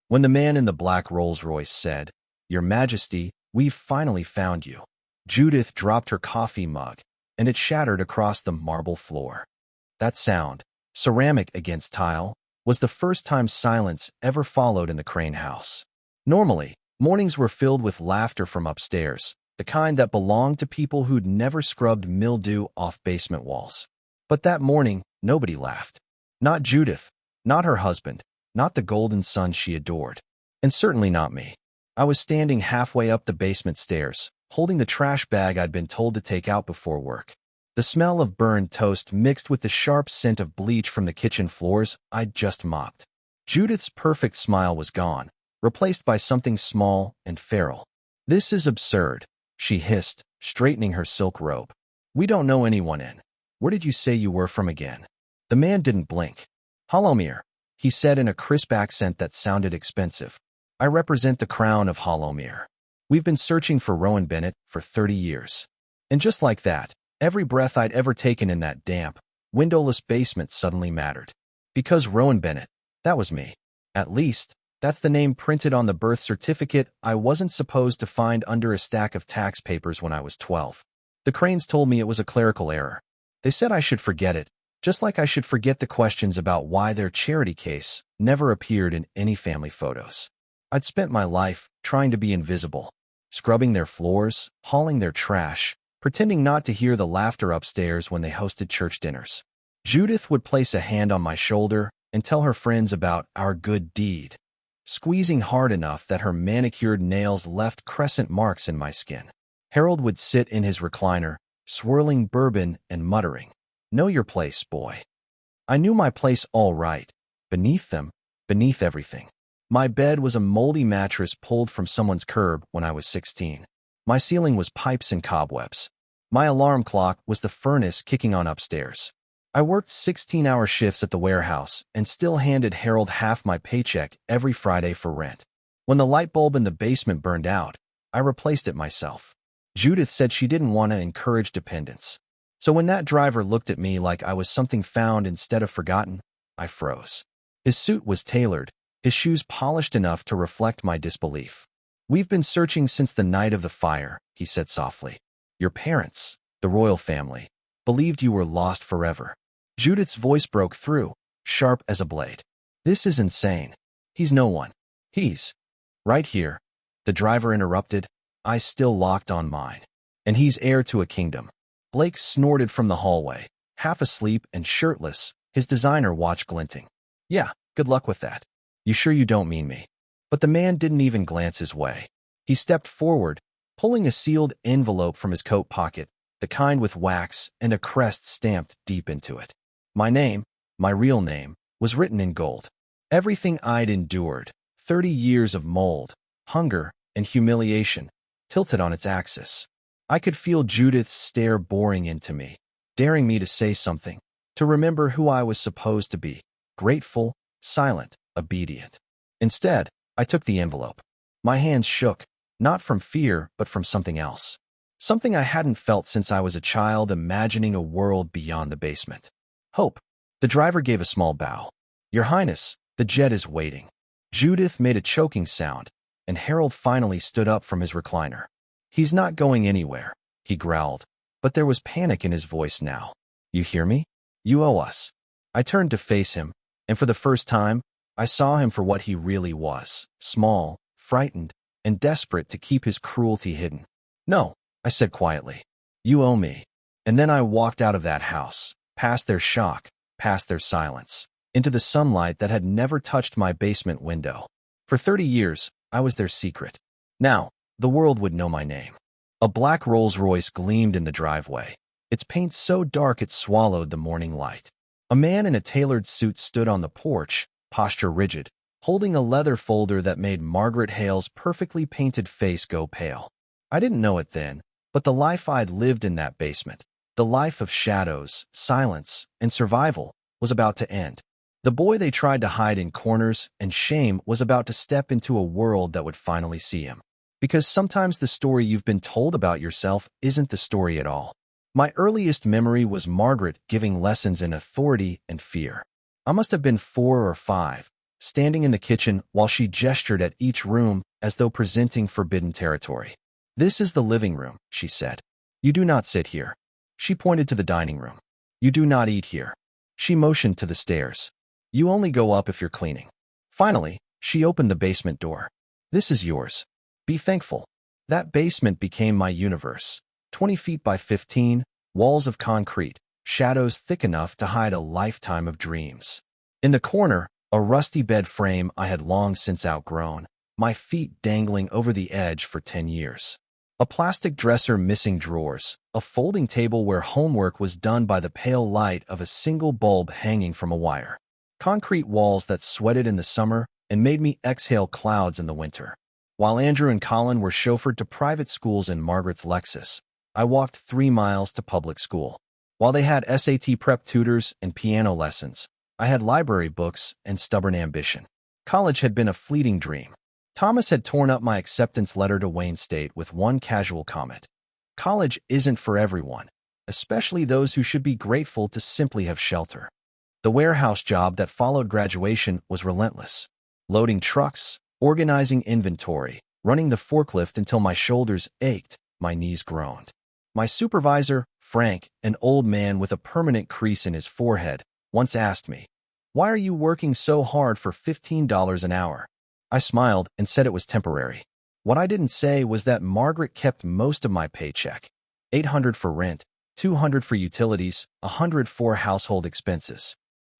when the man in the black Rolls-Royce said, "Your Majesty, we've finally found you." Judith dropped her coffee mug, and it shattered across the marble floor. That sound, ceramic against tile, was the first time silence ever followed in the Crane house. Normally, mornings were filled with laughter from upstairs, the kind that belonged to people who'd never scrubbed mildew off basement walls. But that morning, nobody laughed. Not Judith, not her husband, not the golden son she adored, and certainly not me. I was standing halfway up the basement stairs, holding the trash bag I'd been told to take out before work. The smell of burned toast mixed with the sharp scent of bleach from the kitchen floors I'd just mopped. Judith's perfect smile was gone, replaced by something small and feral. "This is absurd," she hissed, straightening her silk robe. "We don't know anyone in. Where did you say you were from again?" The man didn't blink. "Hollowmere," he said in a crisp accent that sounded expensive. "I represent the crown of Hollowmere. We've been searching for Rowan Bennett for 30 years. And just like that, every breath I'd ever taken in that damp, windowless basement suddenly mattered. Because Rowan Bennett, that was me. At least, that's the name printed on the birth certificate I wasn't supposed to find under a stack of tax papers when I was 12. The Cranes told me it was a clerical error. They said I should forget it, just like I should forget the questions about why their charity case never appeared in any family photos. I'd spent my life trying to be invisible, scrubbing their floors, hauling their trash, pretending not to hear the laughter upstairs when they hosted church dinners. Judith would place a hand on my shoulder and tell her friends about our good deed, squeezing hard enough that her manicured nails left crescent marks in my skin. Harold would sit in his recliner, swirling bourbon and muttering, "Know your place, boy." I knew my place all right, beneath them, beneath everything. My bed was a moldy mattress pulled from someone's curb when I was 16. My ceiling was pipes and cobwebs. My alarm clock was the furnace kicking on upstairs. I worked 16-hour shifts at the warehouse and still handed Harold half my paycheck every Friday for rent. When the light bulb in the basement burned out, I replaced it myself. Judith said she didn't want to encourage dependence. So when that driver looked at me like I was something found instead of forgotten, I froze. His suit was tailored, his shoes polished enough to reflect my disbelief. "We've been searching since the night of the fire," he said softly. "Your parents, the royal family, believed you were lost forever." Judith's voice broke through, sharp as a blade. "This is insane. He's no one. He's right here." The driver interrupted, eyes still locked on mine. "And he's heir to a kingdom." Blake snorted from the hallway, half asleep and shirtless, his designer watch glinting. "Yeah, good luck with that. You sure you don't mean me?" But the man didn't even glance his way. He stepped forward, pulling a sealed envelope from his coat pocket, the kind with wax and a crest stamped deep into it. My name, my real name, was written in gold. Everything I'd endured, 30 years of mold, hunger, and humiliation, tilted on its axis. I could feel Judith's stare boring into me, daring me to say something, to remember who I was supposed to be, grateful, silent, obedient. Instead, I took the envelope. My hands shook, not from fear, but from something else. Something I hadn't felt since I was a child imagining a world beyond the basement. "Hope." The driver gave a small bow. "Your Highness, the jet is waiting." Judith made a choking sound, and Harold finally stood up from his recliner. "He's not going anywhere," he growled, but there was panic in his voice now. "You hear me? You owe us." I turned to face him, and for the first time, I saw him for what he really was, small, frightened, and desperate to keep his cruelty hidden. "No," I said quietly. "You owe me." And then I walked out of that house, past their shock, past their silence, into the sunlight that had never touched my basement window. For 30 years, I was their secret. Now, the world would know my name. A black Rolls-Royce gleamed in the driveway, its paint so dark it swallowed the morning light. A man in a tailored suit stood on the porch, posture rigid, holding a leather folder that made Margaret Hale's perfectly painted face go pale. I didn't know it then, but the life I'd lived in that basement, the life of shadows, silence, and survival, was about to end. The boy they tried to hide in corners and shame was about to step into a world that would finally see him. Because sometimes the story you've been told about yourself isn't the story at all. My earliest memory was Margaret giving lessons in authority and fear. I must have been 4 or 5, standing in the kitchen while she gestured at each room as though presenting forbidden territory. "This is the living room," she said. "You do not sit here." She pointed to the dining room. "You do not eat here." She motioned to the stairs. "You only go up if you're cleaning." Finally, she opened the basement door. "This is yours. Be thankful." That basement became my universe. 20 feet by 15, walls of concrete, shadows thick enough to hide a lifetime of dreams. In the corner, a rusty bed frame I had long since outgrown, my feet dangling over the edge for 10 years. A plastic dresser missing drawers, a folding table where homework was done by the pale light of a single bulb hanging from a wire. Concrete walls that sweated in the summer and made me exhale clouds in the winter. While Andrew and Colin were chauffeured to private schools in Margaret's Lexus, I walked 3 miles to public school. While they had SAT prep tutors and piano lessons, I had library books and stubborn ambition. College had been a fleeting dream. Thomas had torn up my acceptance letter to Wayne State with one casual comment. "College isn't for everyone, especially those who should be grateful to simply have shelter." The warehouse job that followed graduation was relentless. Loading trucks, organizing inventory, running the forklift until my shoulders ached, my knees groaned. My supervisor, Frank, an old man with a permanent crease in his forehead, once asked me, "Why are you working so hard for $15 an hour?" I smiled and said it was temporary. What I didn't say was that Margaret kept most of my paycheck. $800 for rent, $200 for utilities, $100 for household expenses.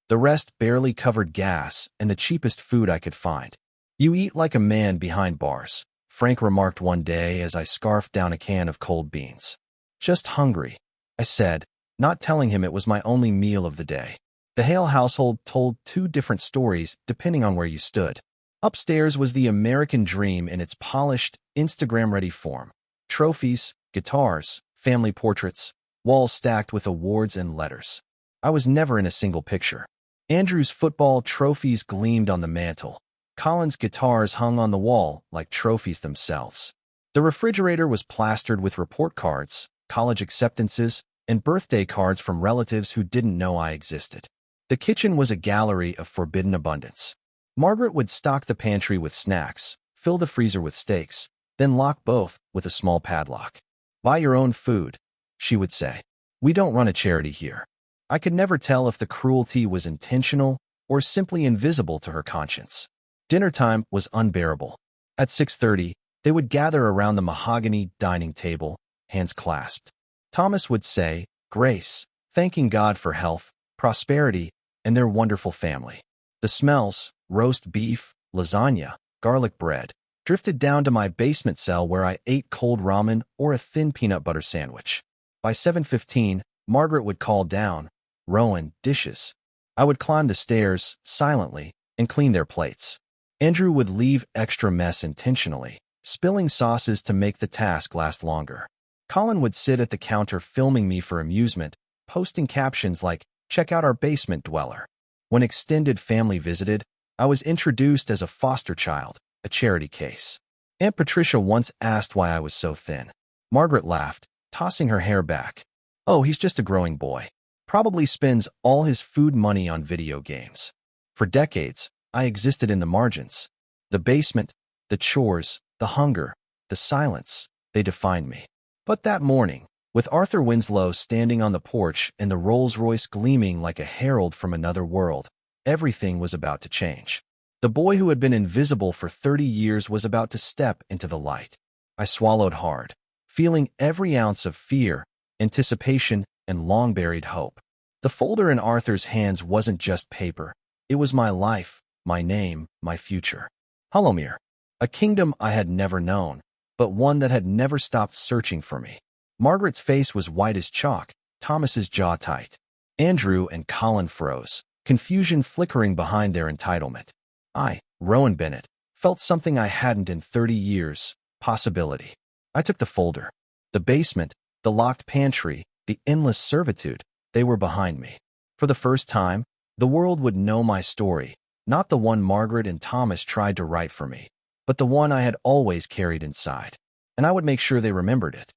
The rest barely covered gas and the cheapest food I could find. "You eat like a man behind bars," Frank remarked one day as I scarfed down a can of cold beans. "Just hungry," I said, not telling him it was my only meal of the day. The Hale household told 2 different stories depending on where you stood. Upstairs was the American dream in its polished, Instagram-ready form. Trophies, guitars, family portraits, walls stacked with awards and letters. I was never in a single picture. Andrew's football trophies gleamed on the mantel. Colin's guitars hung on the wall like trophies themselves. The refrigerator was plastered with report cards, college acceptances, and birthday cards from relatives who didn't know I existed. The kitchen was a gallery of forbidden abundance. Margaret would stock the pantry with snacks, fill the freezer with steaks, then lock both with a small padlock. "Buy your own food," she would say. "We don't run a charity here." I could never tell if the cruelty was intentional or simply invisible to her conscience. Dinner time was unbearable. At 6:30, they would gather around the mahogany dining table, hands clasped. Thomas would say, "Grace," thanking God for health, prosperity, and their wonderful family. The smells, roast beef, lasagna, garlic bread, drifted down to my basement cell where I ate cold ramen or a thin peanut butter sandwich. By 7:15, Margaret would call down, "Rowan, dishes." I would climb the stairs, silently, and clean their plates. Andrew would leave extra mess intentionally, spilling sauces to make the task last longer. Colin would sit at the counter filming me for amusement, posting captions like, "Check out our basement dweller." When extended family visited, I was introduced as a foster child, a charity case. Aunt Patricia once asked why I was so thin. Margaret laughed, tossing her hair back. "Oh, he's just a growing boy. Probably spends all his food money on video games." For decades, I existed in the margins. The basement, the chores, the hunger, the silence, they defined me. But that morning, with Arthur Winslow standing on the porch and the Rolls-Royce gleaming like a herald from another world, everything was about to change. The boy who had been invisible for 30 years was about to step into the light. I swallowed hard, feeling every ounce of fear, anticipation, and long-buried hope. The folder in Arthur's hands wasn't just paper. It was my life, my name, my future. Hullomere, a kingdom I had never known, but one that had never stopped searching for me. Margaret's face was white as chalk, Thomas's jaw tight. Andrew and Colin froze, confusion flickering behind their entitlement. I, Rowan Bennett, felt something I hadn't in 30 years, possibility. I took the folder. The basement, the locked pantry, the endless servitude, they were behind me. For the first time, the world would know my story, not the one Margaret and Thomas tried to write for me, but the one I had always carried inside. And I would make sure they remembered it.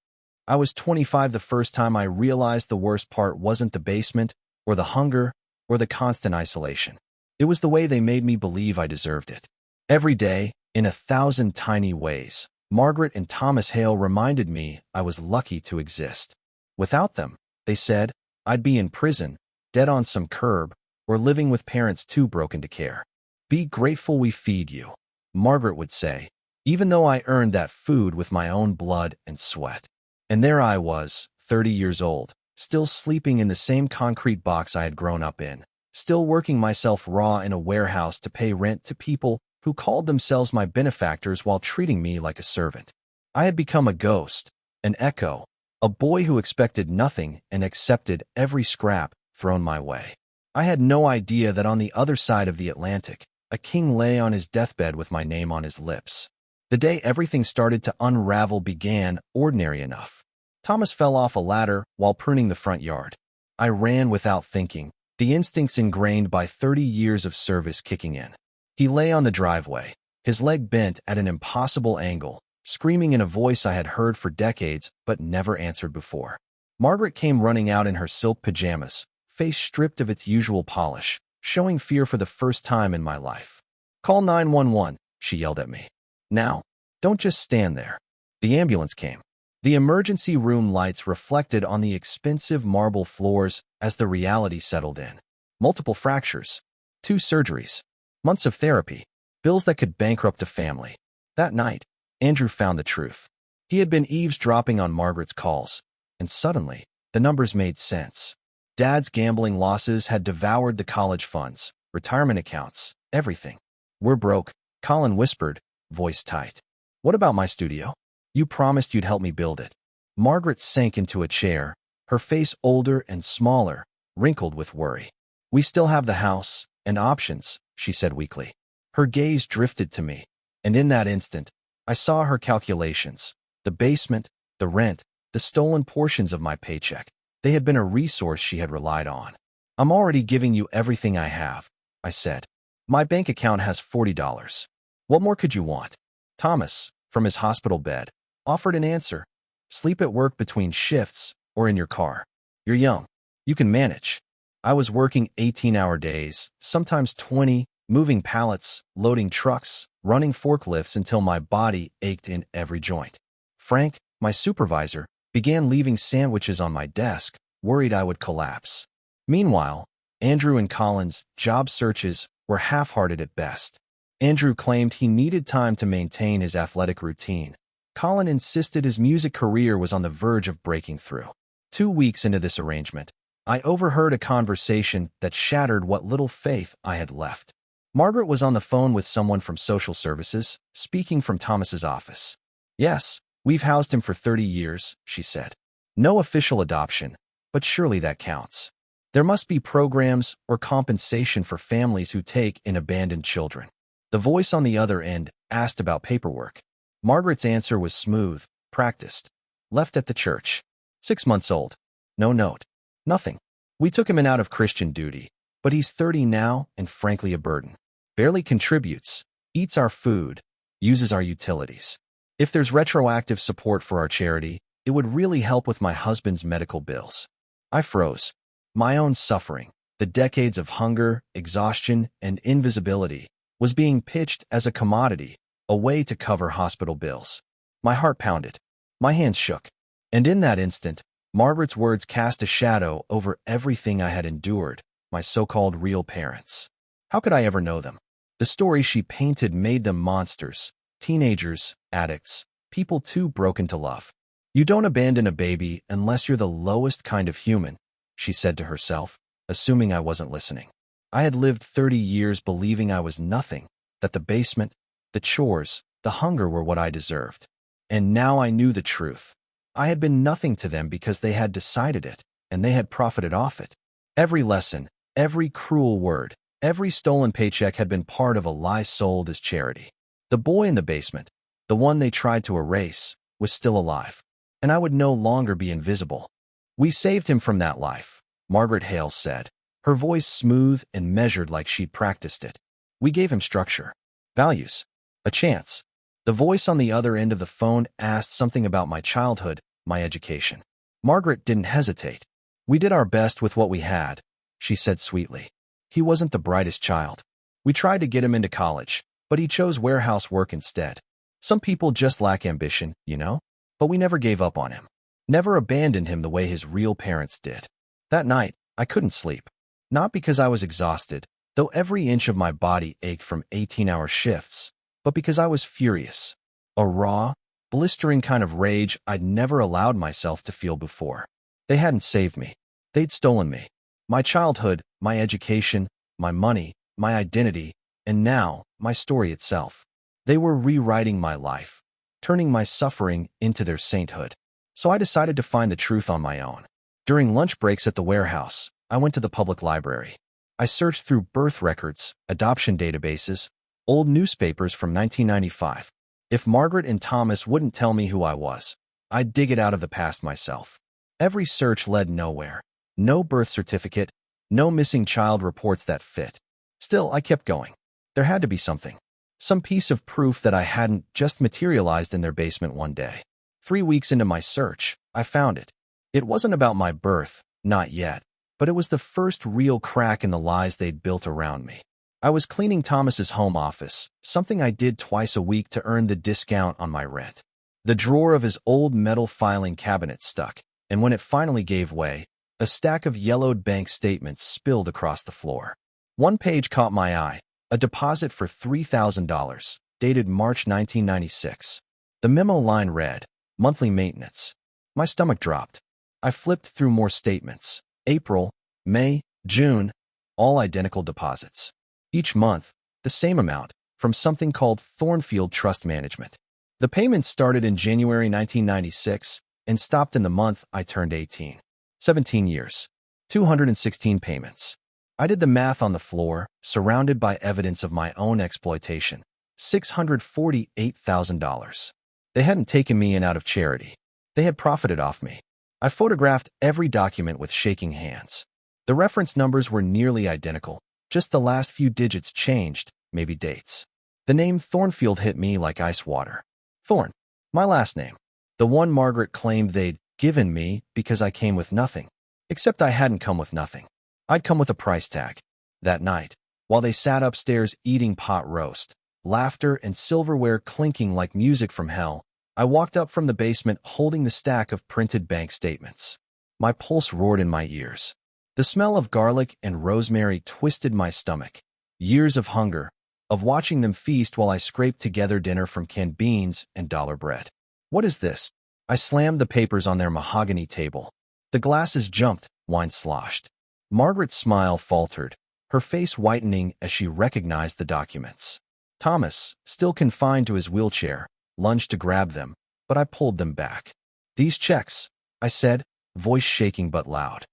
I was 25 the first time I realized the worst part wasn't the basement, or the hunger, or the constant isolation. It was the way they made me believe I deserved it. Every day, in 1,000 tiny ways, Margaret and Thomas Hale reminded me I was lucky to exist. Without them, they said, I'd be in prison, dead on some curb, or living with parents too broken to care. Be grateful we feed you, Margaret would say, even though I earned that food with my own blood and sweat. And there I was, 30 years old, still sleeping in the same concrete box I had grown up in, still working myself raw in a warehouse to pay rent to people who called themselves my benefactors while treating me like a servant. I had become a ghost, an echo, a boy who expected nothing and accepted every scrap thrown my way. I had no idea that on the other side of the Atlantic, a king lay on his deathbed with my name on his lips. The day everything started to unravel began ordinary enough. Thomas fell off a ladder while pruning the front yard. I ran without thinking, the instincts ingrained by 30 years of service kicking in. He lay on the driveway, his leg bent at an impossible angle, screaming in a voice I had heard for decades but never answered before. Margaret came running out in her silk pajamas, face stripped of its usual polish, showing fear for the first time in my life. Call 911, she yelled at me. Now, don't just stand there. The ambulance came. The emergency room lights reflected on the expensive marble floors as the reality settled in. Multiple fractures, 2 surgeries, months of therapy, bills that could bankrupt a family. That night, Andrew found the truth. He had been eavesdropping on Margaret's calls, and suddenly, the numbers made sense. Dad's gambling losses had devoured the college funds, retirement accounts, everything. We're broke, Colin whispered, voice tight. What about my studio? You promised you'd help me build it. Margaret sank into a chair, her face older and smaller, wrinkled with worry. We still have the house and options, she said weakly. Her gaze drifted to me, and in that instant, I saw her calculations. The basement, the rent, the stolen portions of my paycheck. They had been a resource she had relied on. I'm already giving you everything I have, I said. My bank account has $40. What more could you want? Thomas, from his hospital bed, offered an answer. Sleep at work between shifts or in your car. You're young. You can manage. I was working 18-hour days, sometimes 20, moving pallets, loading trucks, running forklifts until my body ached in every joint. Frank, my supervisor, began leaving sandwiches on my desk, worried I would collapse. Meanwhile, Andrew and Colin's job searches were half-hearted at best. Andrew claimed he needed time to maintain his athletic routine. Colin insisted his music career was on the verge of breaking through. 2 weeks into this arrangement, I overheard a conversation that shattered what little faith I had left. Margaret was on the phone with someone from social services, speaking from Thomas's office. Yes, we've housed him for 30 years, she said. No official adoption, but surely that counts. There must be programs or compensation for families who take in abandoned children. The voice on the other end asked about paperwork. Margaret's answer was smooth, practiced. Left at the church. 6 months old. No note. Nothing. We took him in out of Christian duty, but he's 30 now and frankly a burden. Barely contributes, eats our food, uses our utilities. If there's retroactive support for our charity, it would really help with my husband's medical bills. I froze. My own suffering, the decades of hunger, exhaustion, and invisibility, was being pitched as a commodity, a way to cover hospital bills. My heart pounded. My hands shook. And in that instant, Margaret's words cast a shadow over everything I had endured, my so-called real parents. How could I ever know them? The story she painted made them monsters, teenagers, addicts, people too broken to love. You don't abandon a baby unless you're the lowest kind of human, she said to herself, assuming I wasn't listening. I had lived 30 years believing I was nothing, that the basement, the chores, the hunger were what I deserved. And now I knew the truth. I had been nothing to them because they had decided it, and they had profited off it. Every lesson, every cruel word, every stolen paycheck had been part of a lie sold as charity. The boy in the basement, the one they tried to erase, was still alive, and I would no longer be invisible. We saved him from that life, Margaret Hale said, her voice smooth and measured like she'd practiced it. We gave him structure, values, a chance. The voice on the other end of the phone asked something about my childhood, my education. Margaret didn't hesitate. We did our best with what we had, she said sweetly. He wasn't the brightest child. We tried to get him into college, but he chose warehouse work instead. Some people just lack ambition, you know? But we never gave up on him. Never abandoned him the way his real parents did. That night, I couldn't sleep. Not because I was exhausted, though every inch of my body ached from 18-hour shifts, but because I was furious. A raw, blistering kind of rage I'd never allowed myself to feel before. They hadn't saved me. They'd stolen me. My childhood, my education, my money, my identity, and now, my story itself. They were rewriting my life, turning my suffering into their sainthood. So I decided to find the truth on my own. During lunch breaks at the warehouse, I went to the public library. I searched through birth records, adoption databases, old newspapers from 1995. If Margaret and Thomas wouldn't tell me who I was, I'd dig it out of the past myself. Every search led nowhere. No birth certificate, no missing child reports that fit. Still, I kept going. There had to be something. Some piece of proof that I hadn't just materialized in their basement one day. 3 weeks into my search, I found it. It wasn't about my birth, not yet, but it was the first real crack in the lies they'd built around me. I was cleaning Thomas's home office, something I did twice a week to earn the discount on my rent. The drawer of his old metal filing cabinet stuck, and when it finally gave way, a stack of yellowed bank statements spilled across the floor. One page caught my eye, a deposit for $3,000, dated March 1996. The memo line read, monthly maintenance. My stomach dropped. I flipped through more statements. April, May, June, all identical deposits. Each month, the same amount, from something called Thornfield Trust Management. The payments started in January 1996 and stopped in the month I turned 18. 17 years. 216 payments. I did the math on the floor, surrounded by evidence of my own exploitation. $648,000. They hadn't taken me in out of charity. They had profited off me. I photographed every document with shaking hands. The reference numbers were nearly identical. Just the last few digits changed, maybe dates. The name Thornfield hit me like ice water. Thorn. My last name. The one Margaret claimed they'd given me because I came with nothing. Except I hadn't come with nothing. I'd come with a price tag. That night, while they sat upstairs eating pot roast, laughter and silverware clinking like music from hell, I walked up from the basement holding the stack of printed bank statements. My pulse roared in my ears. The smell of garlic and rosemary twisted my stomach. Years of hunger, of watching them feast while I scraped together dinner from canned beans and dollar bread. What is this? I slammed the papers on their mahogany table. The glasses jumped, wine sloshed. Margaret's smile faltered, her face whitening as she recognized the documents. Thomas, still confined to his wheelchair, lunged to grab them, but I pulled them back. These checks, I said, voice shaking but loud.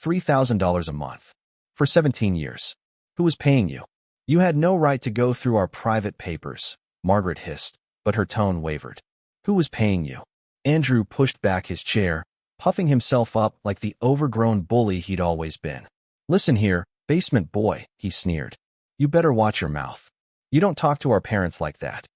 $3,000 a month. For 17 years. Who was paying you? You had no right to go through our private papers, Margaret hissed, but her tone wavered. Who was paying you? Andrew pushed back his chair, puffing himself up like the overgrown bully he'd always been. Listen here, basement boy, he sneered. You better watch your mouth. You don't talk to our parents like that.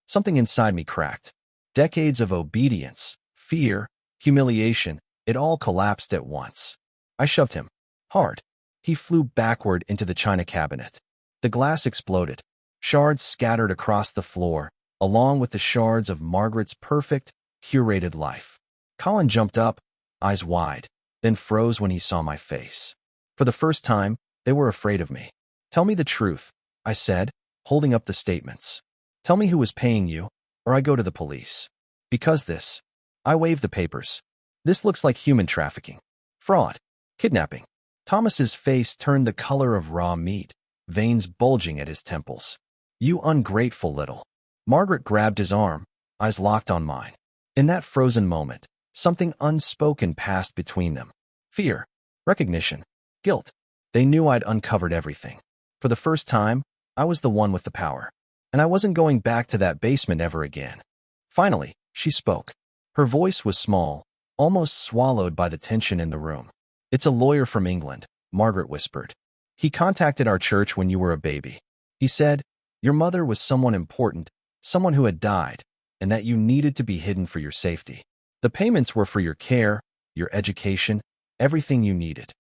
Something inside me cracked. Decades of obedience, fear, humiliation, it all collapsed at once. I shoved him. Hard. He flew backward into the china cabinet. The glass exploded. Shards scattered across the floor, along with the shards of Margaret's perfect, curated life. Colin jumped up, eyes wide, then froze when he saw my face. For the first time, they were afraid of me. Tell me the truth, I said, holding up the statements. Tell me who was paying you, or I go to the police. Because this. I waved the papers. This looks like human trafficking. Fraud. Kidnapping. Thomas's face turned the color of raw meat, veins bulging at his temples. You ungrateful little. Margaret grabbed his arm, eyes locked on mine. In that frozen moment, something unspoken passed between them. Fear. Recognition. Guilt. They knew I'd uncovered everything. For the first time, I was the one with the power. And I wasn't going back to that basement ever again. Finally, she spoke. Her voice was small, almost swallowed by the tension in the room. It's a lawyer from England, Margaret whispered. He contacted our church when you were a baby. He said, your mother was someone important, someone who had died, and that you needed to be hidden for your safety. The payments were for your care, your education, everything you needed.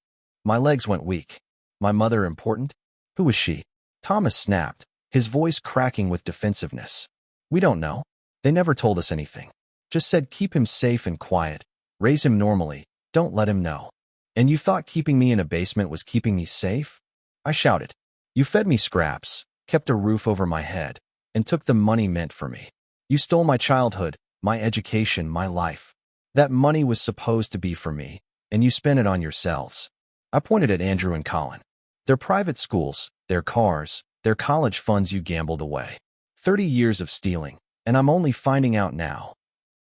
My legs went weak. My mother important? Who was she? Thomas snapped, his voice cracking with defensiveness. We don't know. They never told us anything. Just said keep him safe and quiet. Raise him normally. Don't let him know. And you thought keeping me in a basement was keeping me safe? I shouted. You fed me scraps, kept a roof over my head, and took the money meant for me. You stole my childhood, my education, my life. That money was supposed to be for me, and you spent it on yourselves. I pointed at Andrew and Colin. Their private schools, their cars, their college funds you gambled away. 30 years of stealing, and I'm only finding out now.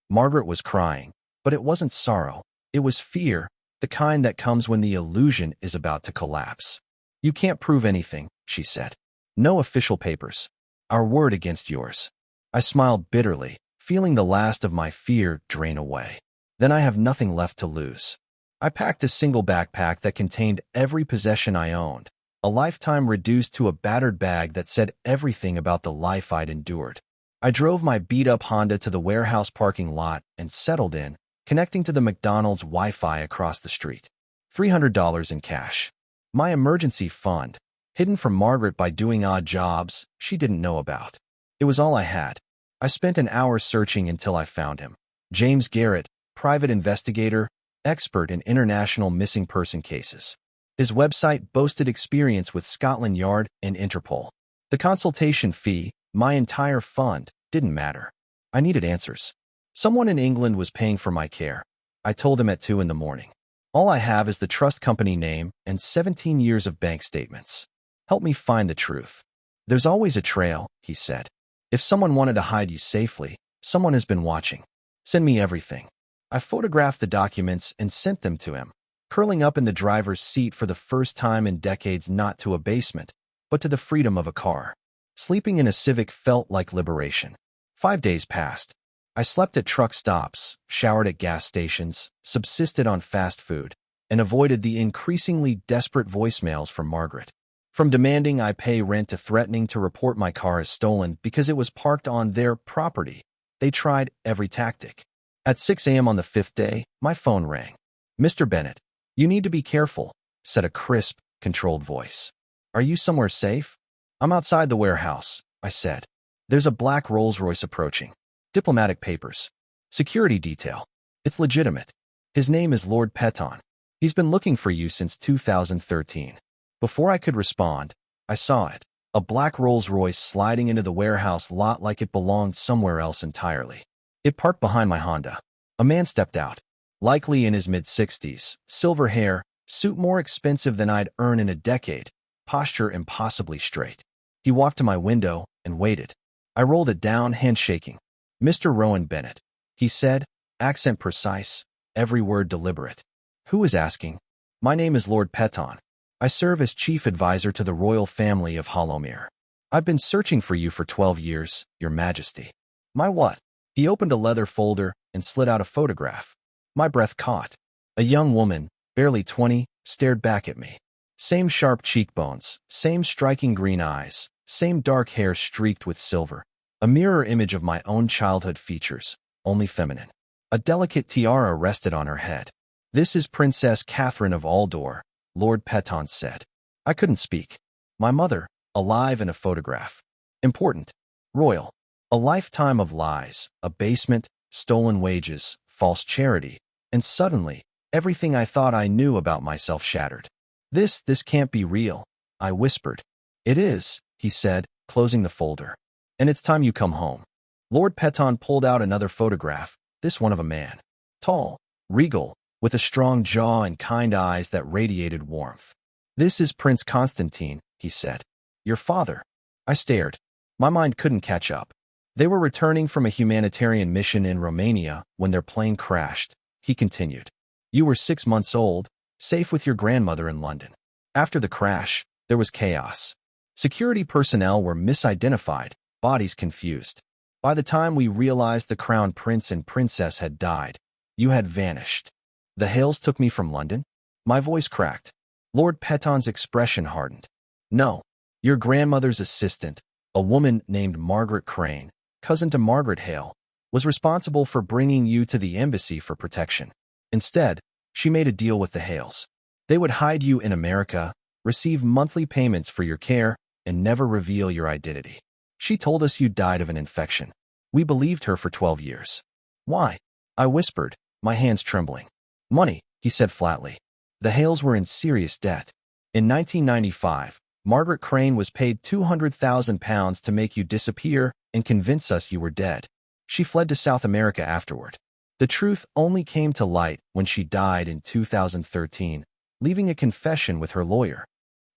Margaret was crying, but it wasn't sorrow. It was fear, the kind that comes when the illusion is about to collapse. You can't prove anything, she said. No official papers. Our word against yours. I smiled bitterly, feeling the last of my fear drain away. Then I have nothing left to lose. I packed a single backpack that contained every possession I owned, a lifetime reduced to a battered bag that said everything about the life I'd endured. I drove my beat-up Honda to the warehouse parking lot and settled in, connecting to the McDonald's Wi-Fi across the street. $300 in cash. My emergency fund, hidden from Margaret by doing odd jobs she didn't know about. It was all I had. I spent an hour searching until I found him. James Garrett, private investigator, expert in international missing person cases. His website boasted experience with Scotland Yard and Interpol. The consultation fee, my entire fund, didn't matter. I needed answers. Someone in England was paying for my care. I told him at 2 in the morning. All I have is the trust company name and 17 years of bank statements. Help me find the truth. There's always a trail, he said. If someone wanted to hide you safely, someone has been watching. Send me everything. I photographed the documents and sent them to him, curling up in the driver's seat for the first time in decades, not to a basement, but to the freedom of a car. Sleeping in a Civic felt like liberation. 5 days passed. I slept at truck stops, showered at gas stations, subsisted on fast food, and avoided the increasingly desperate voicemails from Margaret. From demanding I pay rent to threatening to report my car as stolen because it was parked on their property, they tried every tactic. At 6 a.m. on the 5th day, my phone rang. Mr. Bennett, you need to be careful, said a crisp, controlled voice. Are you somewhere safe? I'm outside the warehouse, I said. There's a black Rolls-Royce approaching. Diplomatic papers. Security detail. It's legitimate. His name is Lord Peton. He's been looking for you since 2013. Before I could respond, I saw it. A black Rolls-Royce sliding into the warehouse lot like it belonged somewhere else entirely. It parked behind my Honda. A man stepped out. Likely in his mid-60s, silver hair, suit more expensive than I'd earn in a decade, posture impossibly straight. He walked to my window and waited. I rolled it down, handshaking. Mr. Rowan Bennett, he said, accent precise, every word deliberate. Who is asking? My name is Lord Peton. I serve as chief advisor to the royal family of Hollowmere. I've been searching for you for 12 years, Your Majesty. My what? He opened a leather folder and slid out a photograph. My breath caught. A young woman, barely 20, stared back at me. Same sharp cheekbones, same striking green eyes, same dark hair streaked with silver. A mirror image of my own childhood features, only feminine. A delicate tiara rested on her head. This is Princess Catherine of Aldor, Lord Peton said. I couldn't speak. My mother, alive in a photograph. Important. Royal. A lifetime of lies, abasement, stolen wages, false charity, and suddenly, everything I thought I knew about myself shattered. This can't be real, I whispered. It is, he said, closing the folder. And it's time you come home. Lord Peton pulled out another photograph, this one of a man. Tall, regal, with a strong jaw and kind eyes that radiated warmth. This is Prince Constantine, he said. Your father. I stared. My mind couldn't catch up. They were returning from a humanitarian mission in Romania when their plane crashed, he continued. You were 6 months old, safe with your grandmother in London. After the crash, there was chaos. Security personnel were misidentified, bodies confused. By the time we realized the crown prince and princess had died, you had vanished. The Hales took me from London? My voice cracked. Lord Peton's expression hardened. No, your grandmother's assistant, a woman named Margaret Crane, cousin to Margaret Hale, was responsible for bringing you to the embassy for protection. Instead, she made a deal with the Hales. They would hide you in America, receive monthly payments for your care, and never reveal your identity. She told us you died of an infection. We believed her for 12 years. Why? I whispered, my hands trembling. Money, he said flatly. The Hales were in serious debt. In 1995, Margaret Crane was paid £200,000 to make you disappear and convince us you were dead. She fled to South America afterward. The truth only came to light when she died in 2013, leaving a confession with her lawyer.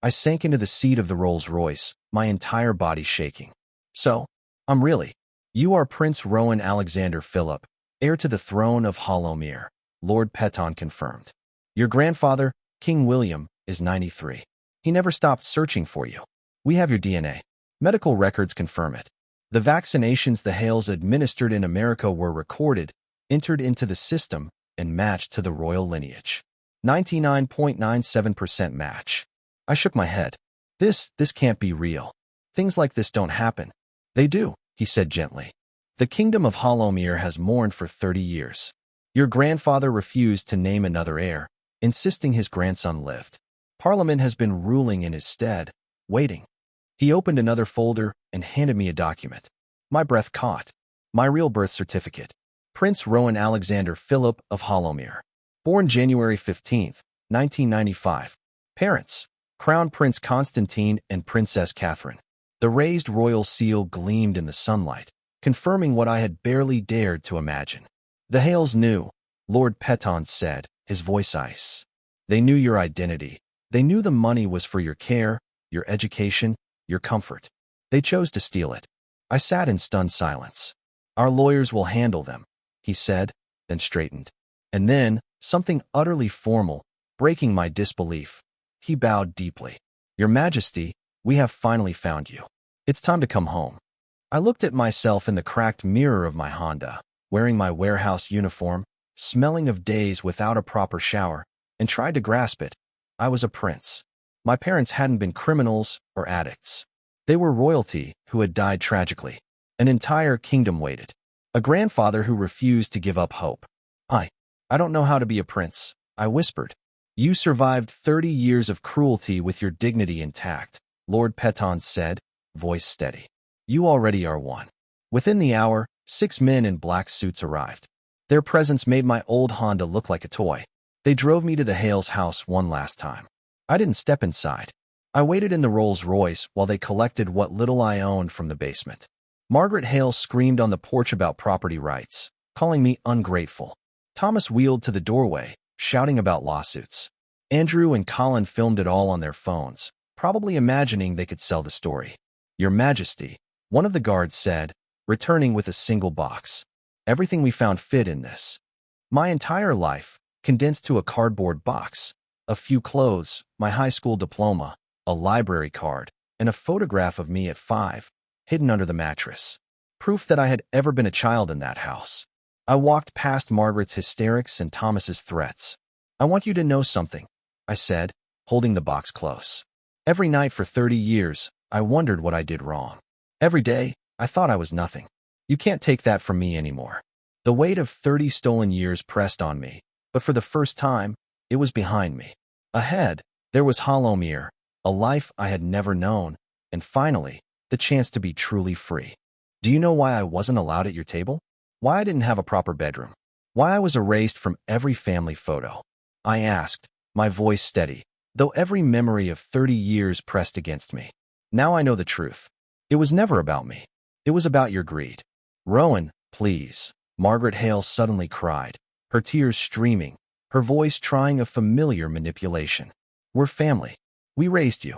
I sank into the seat of the Rolls-Royce, my entire body shaking. So, you are Prince Rowan Alexander Philip, heir to the throne of Hollowmere, Lord Peton confirmed. Your grandfather, King William, is 93. He never stopped searching for you. We have your DNA. Medical records confirm it. The vaccinations the Hales administered in America were recorded, entered into the system, and matched to the royal lineage. 99.97% match. I shook my head. This can't be real. Things like this don't happen. They do, he said gently. The kingdom of Hollowmere has mourned for 30 years. Your grandfather refused to name another heir, insisting his grandson lived. Parliament has been ruling in his stead, waiting. He opened another folder and handed me a document. My breath caught. My real birth certificate. Prince Rowan Alexander Philip of Hollowmere. Born January 15, 1995. Parents: Crown Prince Constantine and Princess Catherine. The raised royal seal gleamed in the sunlight, confirming what I had barely dared to imagine. The Hales knew, Lord Peton said, his voice ice. They knew your identity. They knew the money was for your care, your education, your comfort. They chose to steal it. I sat in stunned silence. Our lawyers will handle them, he said, then straightened. And then, something utterly formal, breaking my disbelief. He bowed deeply. Your Majesty, we have finally found you. It's time to come home. I looked at myself in the cracked mirror of my Honda, wearing my warehouse uniform, smelling of days without a proper shower, and tried to grasp it. I was a prince. My parents hadn't been criminals or addicts. They were royalty who had died tragically. An entire kingdom waited. A grandfather who refused to give up hope. I don't know how to be a prince, I whispered. You survived 30 years of cruelty with your dignity intact, Lord Peton said, voice steady. You already are one. Within the hour, 6 men in black suits arrived. Their presence made my old Honda look like a toy. They drove me to the Hales' house one last time. I didn't step inside. I waited in the Rolls-Royce while they collected what little I owned from the basement. Margaret Hale screamed on the porch about property rights, calling me ungrateful. Thomas wheeled to the doorway, shouting about lawsuits. Andrew and Colin filmed it all on their phones, probably imagining they could sell the story. Your Majesty, one of the guards said, returning with a single box. Everything we found fit in this. My entire life, condensed to a cardboard box. A few clothes, my high school diploma, a library card, and a photograph of me at 5, hidden under the mattress. Proof that I had ever been a child in that house. I walked past Margaret's hysterics and Thomas's threats. I want you to know something, I said, holding the box close. Every night for 30 years, I wondered what I did wrong. Every day, I thought I was nothing. You can't take that from me anymore. The weight of 30 stolen years pressed on me, but for the first time, it was behind me. Ahead, there was Hollowmere, a life I had never known, and finally, the chance to be truly free. Do you know why I wasn't allowed at your table? Why I didn't have a proper bedroom? Why I was erased from every family photo? I asked, my voice steady, though every memory of 30 years pressed against me. Now I know the truth. It was never about me. It was about your greed. Rowan, please, Margaret Hale suddenly cried, her tears streaming, her voice trying a familiar manipulation. We're family. We raised you.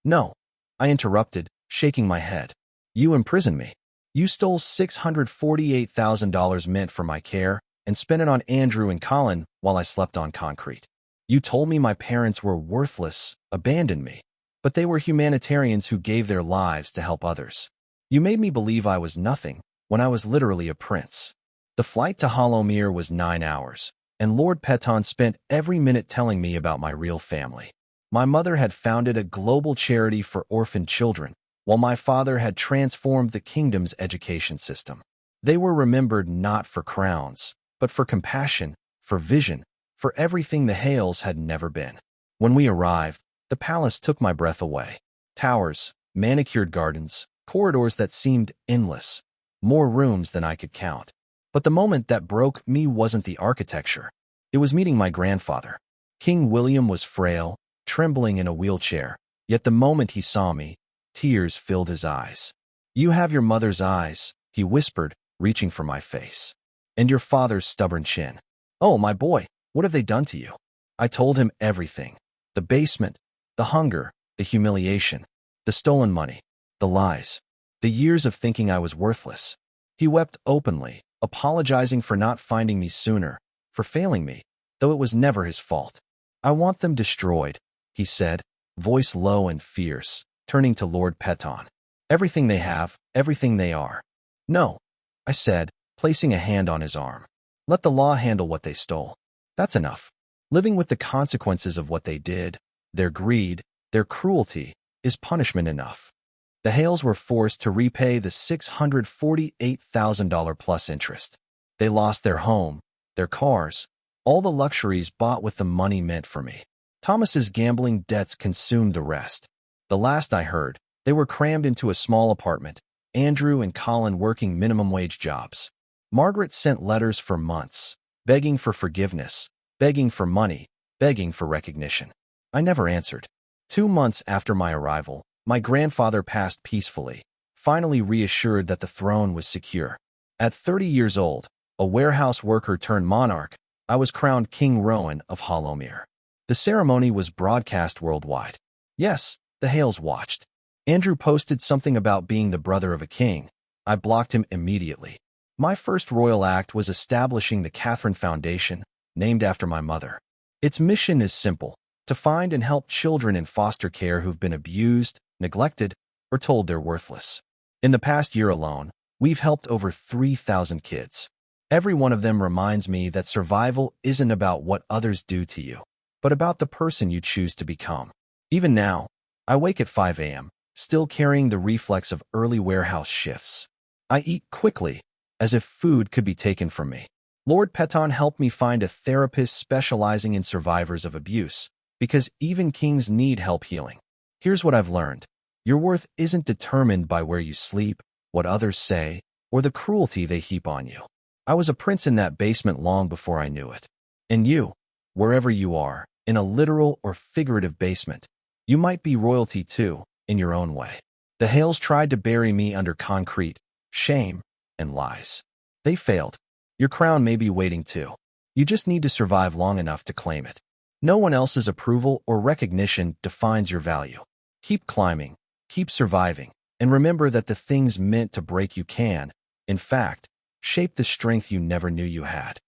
No, I interrupted, shaking my head. You imprisoned me. You stole $648,000 meant for my care and spent it on Andrew and Colin while I slept on concrete. You told me my parents were worthless, abandoned me, but they were humanitarians who gave their lives to help others. You made me believe I was nothing when I was literally a prince. The flight to Hollowmere was 9 hours, and Lord Peton spent every minute telling me about my real family. My mother had founded a global charity for orphaned children, while my father had transformed the kingdom's education system. They were remembered not for crowns, but for compassion, for vision, for everything the Hales had never been. When we arrived, the palace took my breath away. Towers, manicured gardens, corridors that seemed endless, more rooms than I could count. But the moment that broke me wasn't the architecture. It was meeting my grandfather. King William was frail, trembling in a wheelchair, yet the moment he saw me, tears filled his eyes. "You have your mother's eyes," he whispered, reaching for my face. "And your father's stubborn chin. Oh, my boy, what have they done to you?" I told him everything. The basement, the hunger, the humiliation, the stolen money, the lies, the years of thinking I was worthless. He wept openly, apologizing for not finding me sooner, for failing me, though it was never his fault. "I want them destroyed," he said, voice low and fierce, turning to Lord Peton. "Everything they have, everything they are." "No," I said, placing a hand on his arm. "Let the law handle what they stole. That's enough. Living with the consequences of what they did, their greed, their cruelty, is punishment enough." The Hales were forced to repay the $648,000 plus interest. They lost their home, their cars, all the luxuries bought with the money meant for me. Thomas's gambling debts consumed the rest. The last I heard, they were crammed into a small apartment, Andrew and Colin working minimum wage jobs. Margaret sent letters for months, begging for forgiveness, begging for money, begging for recognition. I never answered. 2 months after my arrival, my grandfather passed peacefully, finally reassured that the throne was secure. At 30 years old, a warehouse worker turned monarch, I was crowned King Rowan of Hollowmere. The ceremony was broadcast worldwide. Yes, the Hales watched. Andrew posted something about being the brother of a king. I blocked him immediately. My first royal act was establishing the Catherine Foundation, named after my mother. Its mission is simple: to find and help children in foster care who've been abused, neglected, or told they're worthless. In the past year alone, we've helped over 3,000 kids. Every one of them reminds me that survival isn't about what others do to you, but about the person you choose to become. Even now, I wake at 5 a.m., still carrying the reflex of early warehouse shifts. I eat quickly, as if food could be taken from me. Lord Peton helped me find a therapist specializing in survivors of abuse, because even kings need help healing. Here's what I've learned. Your worth isn't determined by where you sleep, what others say, or the cruelty they heap on you. I was a prince in that basement long before I knew it. And you, wherever you are, in a literal or figurative basement, you might be royalty too, in your own way. The Hales tried to bury me under concrete, shame, and lies. They failed. Your crown may be waiting too. You just need to survive long enough to claim it. No one else's approval or recognition defines your value. Keep climbing, keep surviving, and remember that the things meant to break you can, in fact, shape the strength you never knew you had.